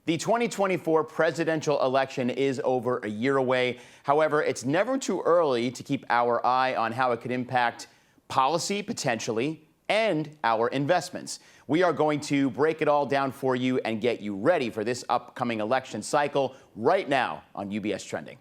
The 2024 presidential election is over a year away. However, it's never too early to keep our eye on how it could impact policy, potentially, and our investments. We are going to break it all down for you and get you ready for this upcoming election cycle right now on UBS Trending.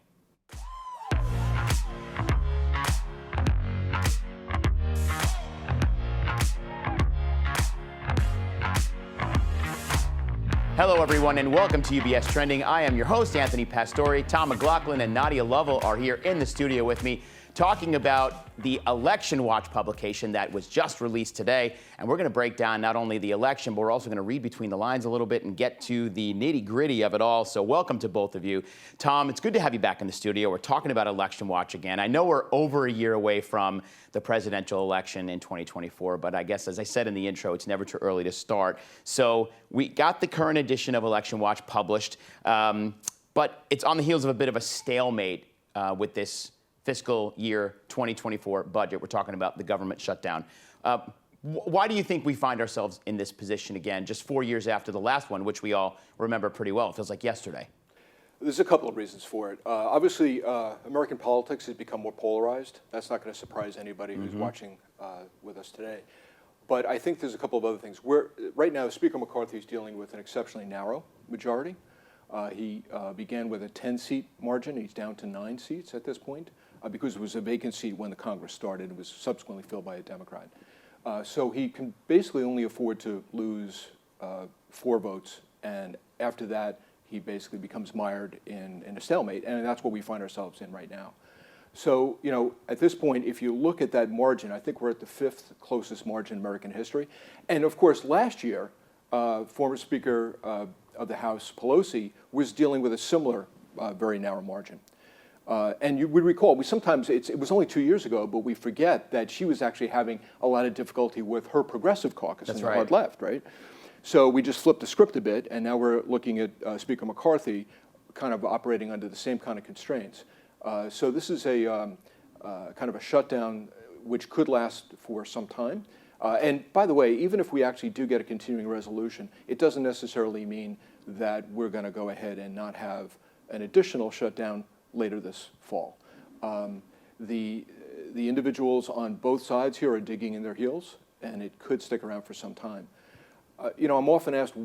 Hello, everyone, and welcome to UBS Trending. I am your host, Anthony Pastore. Tom McLaughlin and Nadia Lovell are here in the studio with me talking about the Election Watch publication that was just released today. And we're going to break down not only the election, but we're also going to read between the lines a little bit and get to the nitty-gritty of it all. So welcome to both of you. Tom, it's good to have you back in the studio. We're talking about Election Watch again. I know we're over a year away from the presidential election in 2024, but I guess, as I said in the intro, it's never too early to start. So we got the current edition of Election Watch published, but it's on the heels of a bit of a stalemate with this fiscal year 2024 budget. We're talking about the government shutdown. Why do you think we find ourselves in this position again, just 4 years after the last one, which we all remember pretty well? It feels like yesterday. There's a couple of reasons for it. Obviously, American politics has become more polarized. That's not going to surprise anybody who's watching with us today. But I think there's a couple of other things. Right now, Speaker McCarthy is dealing with an exceptionally narrow majority. He began with a 10-seat margin. He's down to 9 seats at this point because it was a vacant seat when the Congress started. It was subsequently filled by a Democrat. So he can basically only afford to lose 4 votes, and after that, he basically becomes mired in a stalemate, and that's what we find ourselves in right now. So, you know, at this point, if you look at that margin, I think we're at the 5th closest margin in American history. And of course, last year, former Speaker of the House, Pelosi, was dealing with a similar very narrow margin. And you would recall, it was only 2 years ago, but we forget that she was actually having a lot of difficulty with her progressive caucus and the hard left, right? So we just flipped the script a bit, and now we're looking at Speaker McCarthy kind of operating under the same kind of constraints. So this is a kind of a shutdown which could last for some time. And by the way, even if we actually do get a continuing resolution, it doesn't necessarily mean that we're going to go ahead and not have an additional shutdown later this fall. The individuals on both sides here are digging in their heels, and it could stick around for some time. You know, I'm often asked,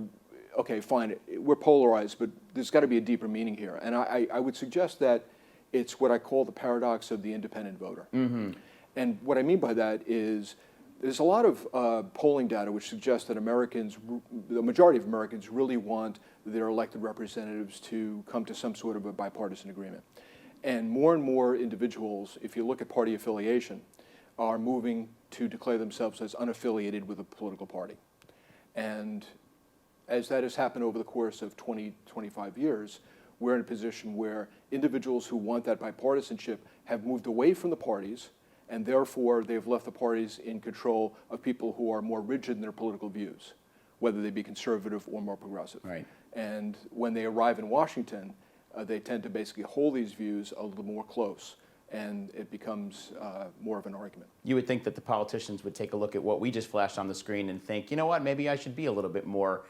okay, fine, we're polarized, but there's got to be a deeper meaning here. And I would suggest that it's what I call the paradox of the independent voter. And what I mean by that is there's a lot of polling data which suggests that the majority of Americans really want their elected representatives to come to some sort of a bipartisan agreement. And more individuals, if you look at party affiliation, are moving to declare themselves as unaffiliated with a political party. And as that has happened over the course of 25 years, we're in a position where individuals who want that bipartisanship have moved away from the parties, and therefore they've left the parties in control of people who are more rigid in their political views, whether they be conservative or more progressive. Right. And when they arrive in Washington, they tend to basically hold these views a little more close, and it becomes more of an argument. You would think that the politicians would take a look at what we just flashed on the screen and think, you know what, maybe I should be a little bit more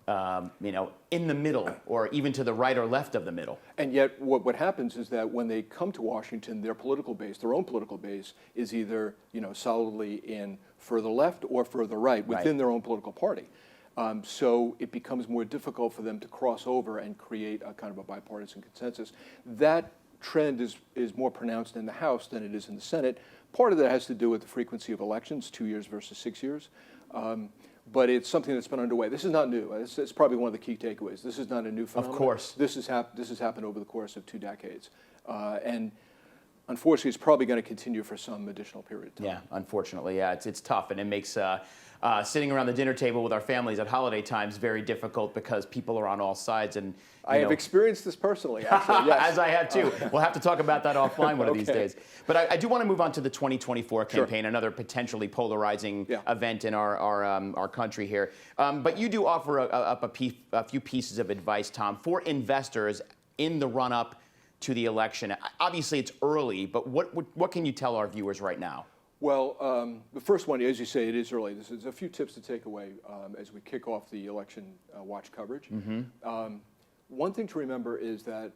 in the middle, or even to the right or left of the middle. And yet what happens is that when they come to Washington, their political base, their own political base, is either solidly in further left or further right within their own political party. So it becomes more difficult for them to cross over and create a kind of a bipartisan consensus. That trend is more pronounced in the House than it is in the Senate. Part of that has to do with the frequency of elections, 2 years versus 6 years. But it's something that's been underway. This is not new. It's probably one of the key takeaways. This is not a new phenomenon. Of course. This has happened over the course of 2 decades. And unfortunately, it's probably going to continue for some additional period of time. Yeah, unfortunately, yeah. It's tough, and it makes sitting around the dinner table with our families at holiday times very difficult because people are on all sides. And I have experienced this personally, actually, yes. As I have too. We'll have to talk about that offline one of these days. But I do want to move on to the 2024 campaign, another potentially polarizing event in our country here. But you do offer up a few pieces of advice, Tom, for investors in the run-up to the election. Obviously, it's early, but what can you tell our viewers right now? Well, the first one, as you say, it is early. There's a few tips to take away as we kick off the election watch coverage. one thing to remember is that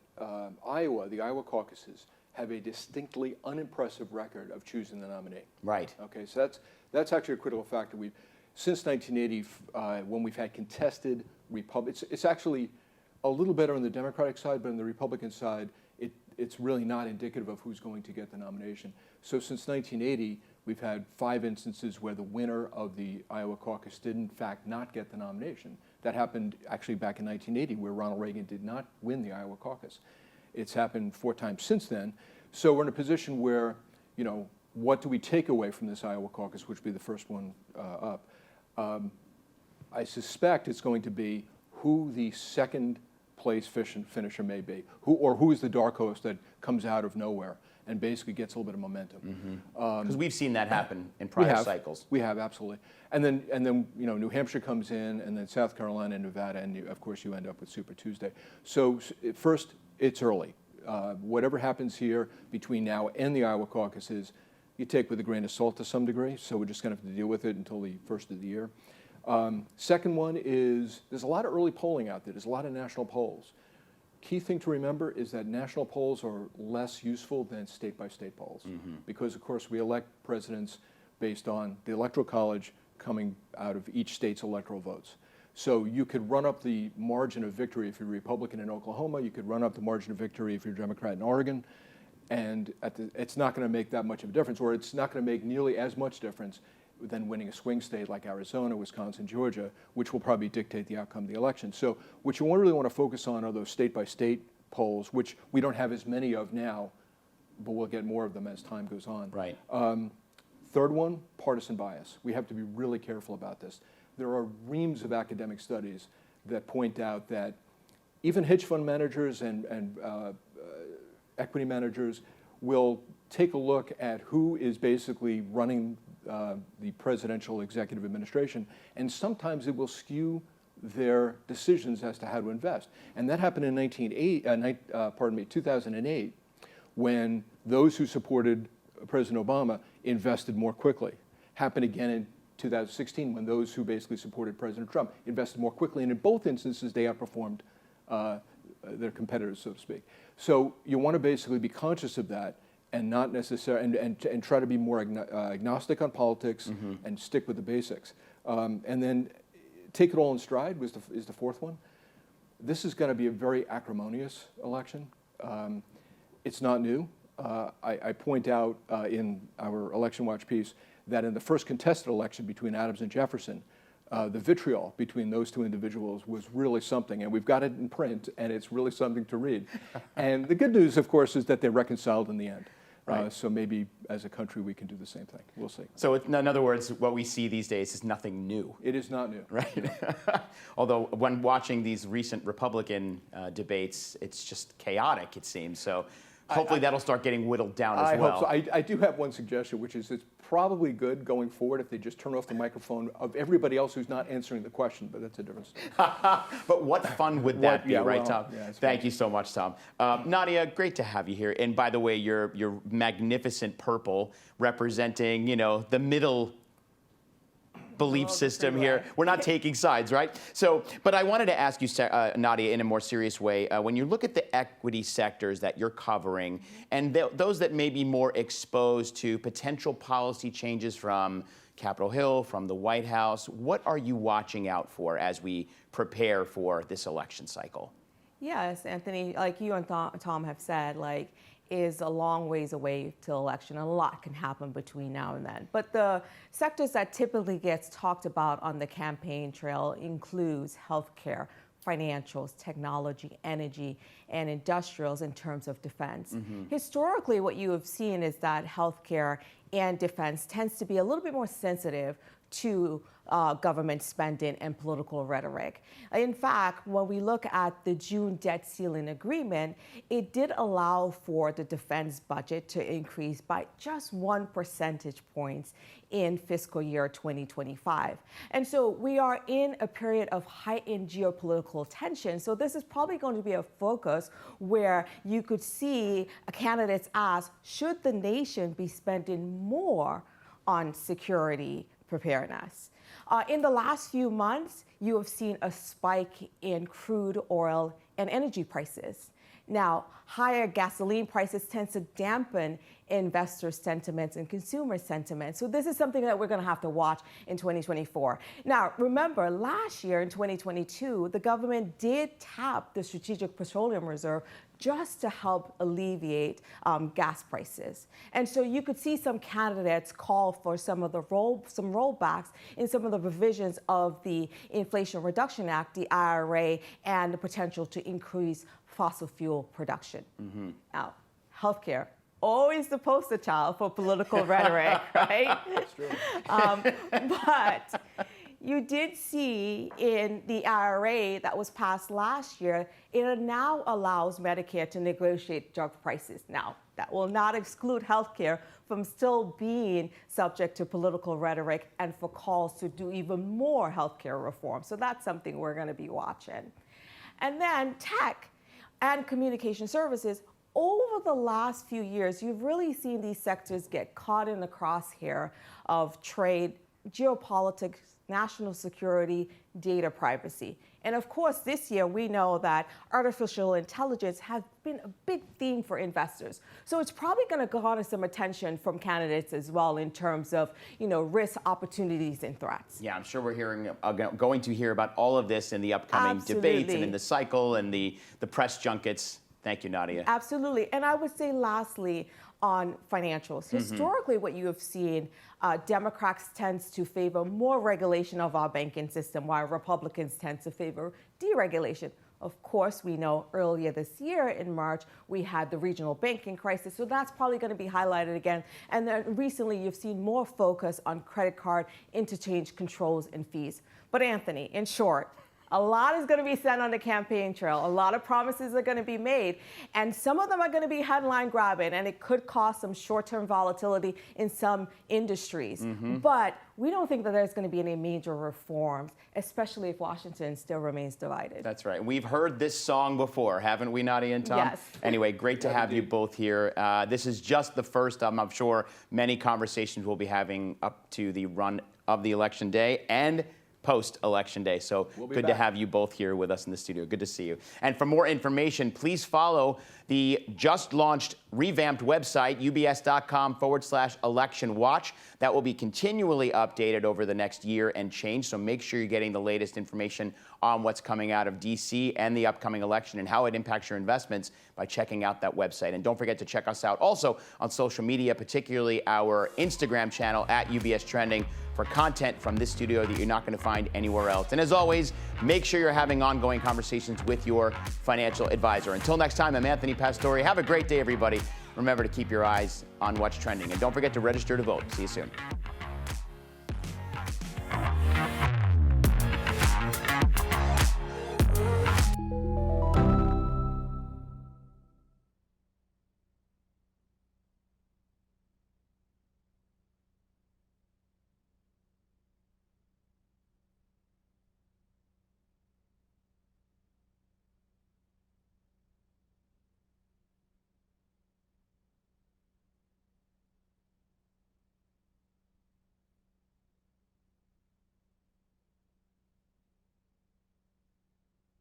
Iowa, the Iowa caucuses, have a distinctly unimpressive record of choosing the nominee. Right. Okay, so that's actually a critical factor. Since 1980, when we've had contested Republicans, it's actually a little better on the Democratic side, but on the Republican side, it's really not indicative of who's going to get the nomination. So since 1980, we've had 5 instances where the winner of the Iowa caucus did in fact not get the nomination. That happened actually back in 1980, where Ronald Reagan did not win the Iowa caucus. It's happened 4 times since then. So we're in a position where, you know, what do we take away from this Iowa caucus, which would be the first one up? I suspect it's going to be who the second place finisher may be, who is the dark horse that comes out of nowhere and basically gets a little bit of momentum. Because we've seen that happen in prior cycles. We have, absolutely. And then you know, New Hampshire comes in, and then South Carolina and Nevada, and of course you end up with Super Tuesday. So first, it's early. Whatever happens here between now and the Iowa caucuses, you take with a grain of salt to some degree, so we're just going to have to deal with it until the first of the year. Second one is, there's a lot of early polling out there. There's a lot of national polls. Key thing to remember is that national polls are less useful than state-by-state polls, because of course we elect presidents based on the Electoral College coming out of each state's electoral votes. So you could run up the margin of victory if you're Republican in Oklahoma, you could run up the margin of victory if you're Democrat in Oregon, and it's not going to make that much of a difference, or it's not going to make nearly as much difference than winning a swing state like Arizona, Wisconsin, Georgia, which will probably dictate the outcome of the election. So what you really want to focus on are those state-by-state polls, which we don't have as many of now, but we'll get more of them as time goes on. Right. Third one, partisan bias. We have to be really careful about this. There are reams of academic studies that point out that even hedge fund managers and equity managers will take a look at who is basically running the presidential executive administration, and sometimes it will skew their decisions as to how to invest. And that happened in 2008, when those who supported President Obama invested more quickly. Happened again in 2016, when those who basically supported President Trump invested more quickly, and in both instances they outperformed their competitors, so to speak. So you want to basically be conscious of that, and not necessarily, and try to be more agnostic on politics and stick with the basics. And then take it all in stride is the fourth one. This is going to be a very acrimonious election. It's not new. I point out in our Election Watch piece that in the first contested election between Adams and Jefferson, the vitriol between those two individuals was really something, and we've got it in print, and it's really something to read. And the good news, of course, is that they reconciled in the end. Right. So maybe as a country we can do the same thing. We'll see. So in other words, what we see these days is nothing new. It is not new. Right. Although when watching these recent Republican debates, it's just chaotic, it seems. So hopefully that'll start getting whittled down as well. I hope so. I do have one suggestion, which is it's probably good going forward if they just turn off the microphone of everybody else who's not answering the question, but that's a different story. But what fun would that be, right, Tom? Yeah, Thank you so much, Tom. Nadia, great to have you here. And by the way, your magnificent purple representing, you know, the middle belief system here. We're not taking sides, right? So, but I wanted to ask you, Nadia, in a more serious way, when you look at the equity sectors that you're covering, and those that may be more exposed to potential policy changes from Capitol Hill, from the White House, what are you watching out for as we prepare for this election cycle? Yes, Anthony, like you and Tom have said, like, is a long ways away till election. A lot can happen between now and then. But the sectors that typically gets talked about on the campaign trail includes healthcare, financials, technology, energy, and industrials in terms of defense. Historically, what you have seen is that healthcare and defense tends to be a little bit more sensitive to government spending and political rhetoric. In fact, when we look at the June debt ceiling agreement, it did allow for the defense budget to increase by just 1 percentage point in fiscal year 2025. And so we are in a period of heightened geopolitical tension. So this is probably going to be a focus where you could see candidates ask, should the nation be spending more on security preparedness? In the last few months, you have seen a spike in crude oil and energy prices. Now, higher gasoline prices tend to dampen investor sentiments and consumer sentiment. So this is something that we're going to have to watch in 2024. Now, remember, last year in 2022, the government did tap the Strategic Petroleum Reserve just to help alleviate gas prices. And so you could see some candidates call for some rollbacks in some of the provisions of the Inflation Reduction Act, the IRA, and the potential to increase fossil fuel production. Now, healthcare, always the poster child for political rhetoric, right? That's true. But you did see in the IRA that was passed last year, it now allows Medicare to negotiate drug prices. Now, that will not exclude healthcare from still being subject to political rhetoric and for calls to do even more healthcare reform. So that's something we're going to be watching. And then tech and communication services. Over the last few years, you've really seen these sectors get caught in the crosshair of trade, geopolitics, national security, data privacy. And of course, this year, we know that artificial intelligence has been a big theme for investors. So it's probably going to garner some attention from candidates as well in terms of, risks, opportunities, and threats. Yeah, I'm sure we're going to hear about all of this in the upcoming debates and in the cycle and the press junkets. Thank you, Nadia. Absolutely. And I would say lastly, on financials. Historically, what you have seen, Democrats tend to favor more regulation of our banking system, while Republicans tend to favor deregulation. Of course, we know earlier this year in March, we had the regional banking crisis, so that's probably going to be highlighted again. And then recently, you've seen more focus on credit card interchange controls and fees. But Anthony, in short, a lot is going to be said on the campaign trail. A lot of promises are going to be made. And some of them are going to be headline grabbing, and it could cause some short-term volatility in some industries. But we don't think that there's going to be any major reforms, especially if Washington still remains divided. That's right. We've heard this song before, haven't we, Nadia and Tom? Yes. Anyway, great to have you both here. This is just the first, I'm sure, many conversations we'll be having up to the run of the election day and post-election day. So good to have you both here with us in the studio. Good to see you. And for more information, please follow the just launched revamped website, ubs.com/election watch. That will be continually updated over the next year and change. So make sure you're getting the latest information on what's coming out of DC and the upcoming election and how it impacts your investments by checking out that website. And don't forget to check us out also on social media, particularly our Instagram channel at UBS Trending, for content from this studio that you're not going to find anywhere else. And as always, make sure you're having ongoing conversations with your financial advisor. Until next time, I'm Anthony Pastore. Have a great day, everybody. Remember to keep your eyes on what's trending. And don't forget to register to vote. See you soon.